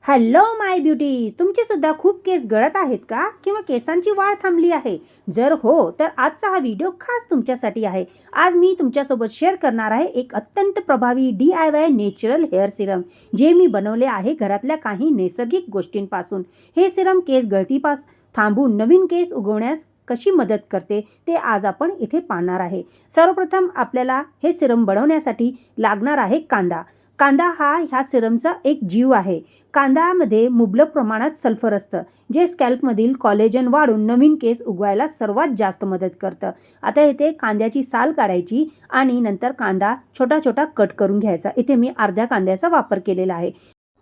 Hello माय ब्युटीज, तुमचे सुद्धा खूप केस गळत आहेत का किंवा केसांची वाढ थांबली आहे? जर हो तर आजचा हा व्हिडिओ खास तुमच्यासाठी आहे. आज मी तुमच्यासोबत शेअर करणार आहे एक अत्यंत प्रभावी DIY नॅचरल हेअर सिरम, जे मी बनवले आहे घरातल्या काही नैसर्गिक गोष्टींपासून. हे सिरम केस गळतीपास थांबून नवीन केस उगवण्यास कशी मदत करते ते आज आपण इथे पाहणार आहे. सर्वप्रथम आपल्याला हे सिरम बनवण्यासाठी लागणार आहे कांदा. कांदा हा ह्या सिरमचा एक जीव आहे. कांद्यामध्ये मुबलक प्रमाणात सल्फर असतं, जे स्कॅल्पमधील कॉलेजन वाढून नवीन केस उगवायला सर्वात जास्त मदत करतं. आता इथे कांद्याची साल काढायची आणि नंतर कांदा छोटा छोटा कट करून घ्यायचा. इथे मी अर्ध्या कांद्याचा वापर केलेला आहे.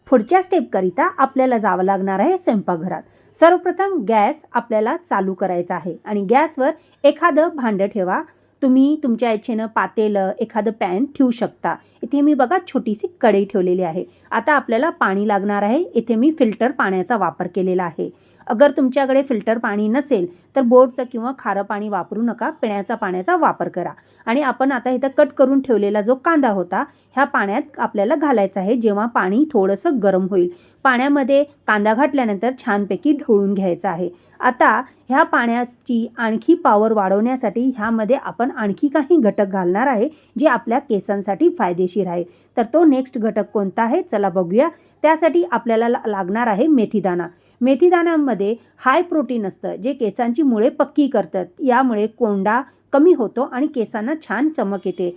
पुढच्या स्टेपकरिता आपल्याला जावं लागणार आहे स्वयंपाकघरात. सर्वप्रथम गॅस आपल्याला चालू करायचा आहे आणि गॅसवर एखादं भांडं ठेवा. तुम्ही तुमच्या इच्छेनं पातेलं, एखादं पॅन ठेवू शकता. इथे मी बघा छोटीशी कढई ठेवलेली आहे. आता आपल्याला पाणी लागणार आहे. इथे मी फिल्टर पाण्याचा वापर केलेला आहे. अगर तुमच्याकडे फिल्टर पाणी नसेल तर बोरचं किंवा खारं पाणी वापरू नका, पिण्याचा पाण्याचा वापर करा. आणि आपण आता इथं कट करून ठेवलेला जो कांदा होता ह्या पाण्यात आपल्याला घालायचा आहे. जेव्हा पाणी थोडंसं गरम होईल, पाण्यामध्ये कांदा घातल्यानंतर छानपैकी ढवळून घ्यायचा आहे. आता ह्या पाण्याची आणखी पॉवर वाढवण्यासाठी ह्यामध्ये आपण आणखी काही घटक घालणार आहे, जे आपल्या केसांसाठी फायदेशीर आहे. तर तो नेक्स्ट घटक कोणता आहे चला बघूया. त्यासाठी आपल्याला लागणार आहे मेथीदाणा. मेथीदाण्यामध्ये हाय प्रोटीन असतं, जे केसांची मुळे पक्की करतात. यामुळे कोंडा कमी होतो आणि केसांना छान चमक येते.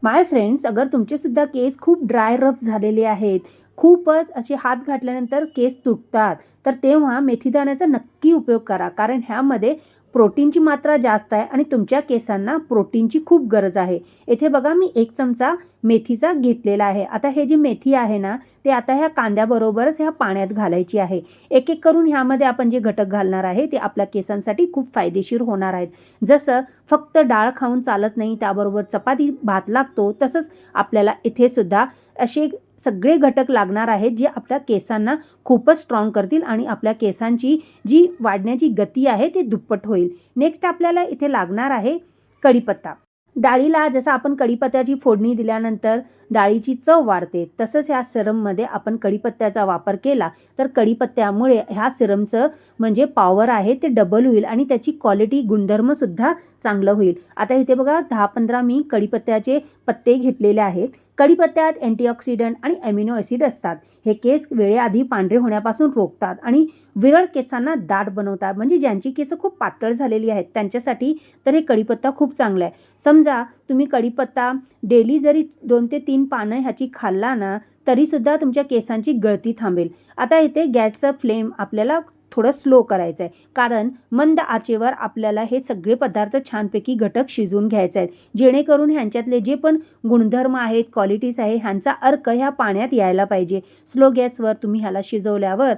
माय फ्रेंड्स, अगर तुमचे सुद्धा केस खूप ड्राय रफ झालेले आहेत, खूपच असे हात घातल्यानंतर केस तुटतात, तर तेव्हा मेथीदाण्याचा नक्की उपयोग करा. कारण ह्यामध्ये प्रोटीनची मात्रा जास्त आहे आणि तुमच्या केसांना प्रोटीनची खूप गरज आहे. इथे बघा मी 1 चमचा मेथीचा घेतलेला आहे. आता हे जी मेथी आहे ना, ते आता ह्या कांद्याबरोबरच ह्या पाण्यात घालायची आहे. एक एक करून ह्यामध्ये आपण जे घटक घालणार आहे ते आपल्या केसांसाठी खूप फायदेशीर होणार आहेत. जसं फक्त डाळ खाऊन चालत नाही, त्याबरोबर चपाती भात लागतो, तसंच आपल्याला इथे सुद्धा असे सगळे घटक लागणार आहेत, जे आपल्या केसांना खूपच स्ट्रॉंग करतील आणि आपल्या केसांची जी वाढण्याची गती आहे ती दुप्पट होईल. नेक्स्ट आपल्याला इथे लागणार आहे कढीपत्ता. डाळीला जसं आपण कढीपत्त्याची फोडणी दिल्यानंतर डाळीची चव वाढते, तसंच ह्या सिरममध्ये आपण कढीपत्त्याचा वापर केला तर कढीपत्त्यामुळे ह्या सिरमचं म्हणजे पॉवर आहे ते डबल होईल आणि त्याची क्वालिटी गुणधर्मसुद्धा चांगलं होईल. आता इथे बघा 10-15 मी कढीपत्त्याचे पत्ते घेतलेले आहेत. कढीपत्त्यात अँटीऑक्सिडंट आणि अमिनो ॲसिड असतात. हे केस वेळेआधी पांढरे होण्यापासून रोखतात आणि विरळ केसांना दाट बनवतात. म्हणजे ज्यांची केस खूप पातळ झालेली आहेत त्यांच्यासाठी तर हे कढीपत्ता खूप चांगला आहे. समजा तुम्ही कढीपत्ता डेली जरी 2 ते 3 पानं ह्याची खाल्ला ना, तरीसुद्धा तुमच्या केसांची गळती थांबेल. आता इथे गॅसचं फ्लेम आपल्याला थोडं स्लो करायचं आहे, कारण मंद आचेवर आपल्याला हे सगळे पदार्थ छानपैकी घटक शिजवून घ्यायचे आहेत, जेणेकरून ह्यांच्यातले जे पण गुणधर्म आहेत, क्वालिटीज आहे, ह्यांचा अर्क ह्या पाण्यात यायला पाहिजे. स्लो गॅसवर तुम्ही ह्याला शिजवल्यावर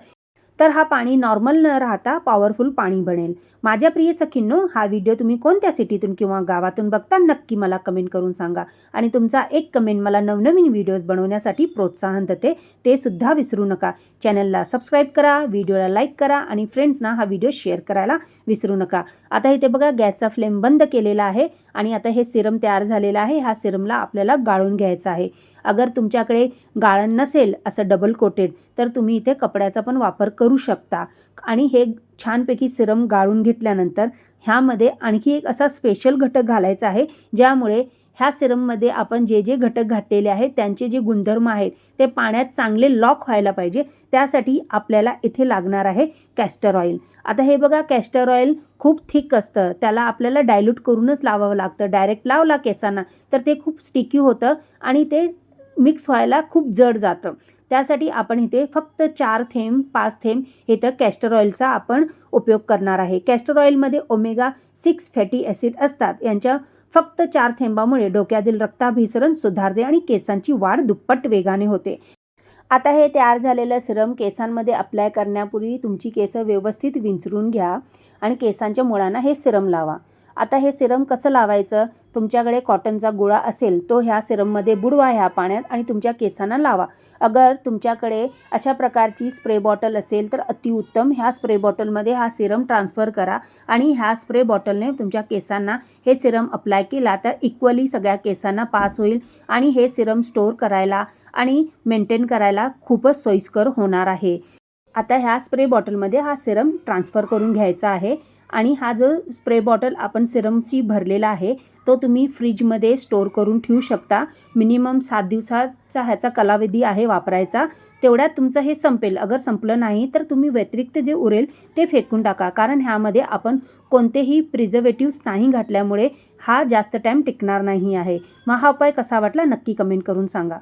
तर हा पाणी नॉर्मल न राहता पॉवरफुल पाणी बनेल. माझ्या प्रिय सखींनो, हा व्हिडिओ तुम्ही कोणत्या सिटीतून किंवा गावातून बघता नक्की मला कमेंट करून सांगा. आणि तुमचा एक कमेंट मला नवनवीन व्हिडिओज बनवण्यासाठी प्रोत्साहन देते, ते सुद्धा विसरू नका. चॅनलला सबस्क्राईब करा, व्हिडिओला लाईक करा आणि फ्रेंड्सना हा व्हिडिओ शेअर करायला विसरू नका. आता इथे बघा गॅसचा फ्लेम बंद केलेला आहे आणि आता हे सिरम तयार झालेलं आहे. ह्या सिरमला आपल्याला गाळून घ्यायचं आहे. अगर तुमच्याकडे गाळण नसेल असं डबल कोटेड, तर तुम्ही इथे कपड्याचा पण वापर करू शकता. आणि हे छानपैकी सिरम गाळून घेतल्यानंतर ह्यामध्ये आणखी एक असा स्पेशल घटक घालायचा आहे, ज्यामुळे ह्या सिरममध्ये आपण जे जे घटक घातलेले आहेत त्यांचे जे गुणधर्म आहेत ते पाण्यात चांगले लॉक व्हायला पाहिजे. त्यासाठी आपल्याला इथे लागणार आहे कॅस्टर ऑइल. आता हे बघा कॅस्टर ऑइल खूप थिक असतं, त्याला आपल्याला डायल्यूट करूनच लावावं लागतं. डायरेक्ट लावला केसांना तर ते खूप स्टिकी होतं आणि ते मिक्स व्हायला खूप जड जातं. त्यासाठी आपण इथे फक्त 4 थेंब 5 थेंब इथं कॅस्टर ऑइलचा आपण उपयोग करणार आहे. कॅस्टर ऑइलमध्ये ओमेगा-6 फॅटी ॲसिड असतात. यांच्या फक्त 4 थेंबामुळे डोक्यातील रक्ताभिसरण सुधारते आणि केसांची वाढ दुप्पट वेगाने होते. आता हे तयार झालेलं सिरम केसांमध्ये अप्लाय करण्यापूर्वी तुमची केसं व्यवस्थित विंचरून घ्या आणि केसांच्या मुळांना हे सिरम लावा. आता हे सिरम कसं लावायचं? तुमच्याकडे कॉटनचा गोळा असेल तो ह्या सिरममध्ये बुडवा ह्या पाण्यात आणि तुमच्या केसांना लावा. अगर तुमच्याकडे अशा प्रकारची स्प्रे बॉटल असेल तर अतिउत्तम. ह्या स्प्रे बॉटलमध्ये हा सिरम ट्रान्सफर करा आणि ह्या स्प्रे बॉटलने तुमच्या केसांना हे सिरम अप्लाय केला तर इक्वली सगळ्या केसांना पास होईल आणि हे सिरम स्टोअर करायला आणि मेंटेन करायला खूपच सोयीस्कर होणार आहे. आता ह्या स्प्रे बॉटलमध्ये हा सिरम ट्रान्सफर करून घ्यायचा आहे आणि हा जो स्प्रे बॉटल आपण सिरमची भरलेला आहे तो तुम्ही फ्रीजमध्ये स्टोअर करून ठेवू शकता. मिनिमम 7 दिवसाचा ह्याचा कालावधी आहे वापरायचा. तेवढ्यात तुमचं हे संपेल. अगर संपलं नाही तर तुम्ही व्यतिरिक्त जे उरेल ते फेकून टाका, कारण ह्यामध्ये आपण कोणतेही प्रिझर्वेटिव्स नाही घातल्यामुळे हा जास्त टाईम टिकणार नाही आहे. मग हा उपाय कसा वाटला नक्की कमेंट करून सांगा.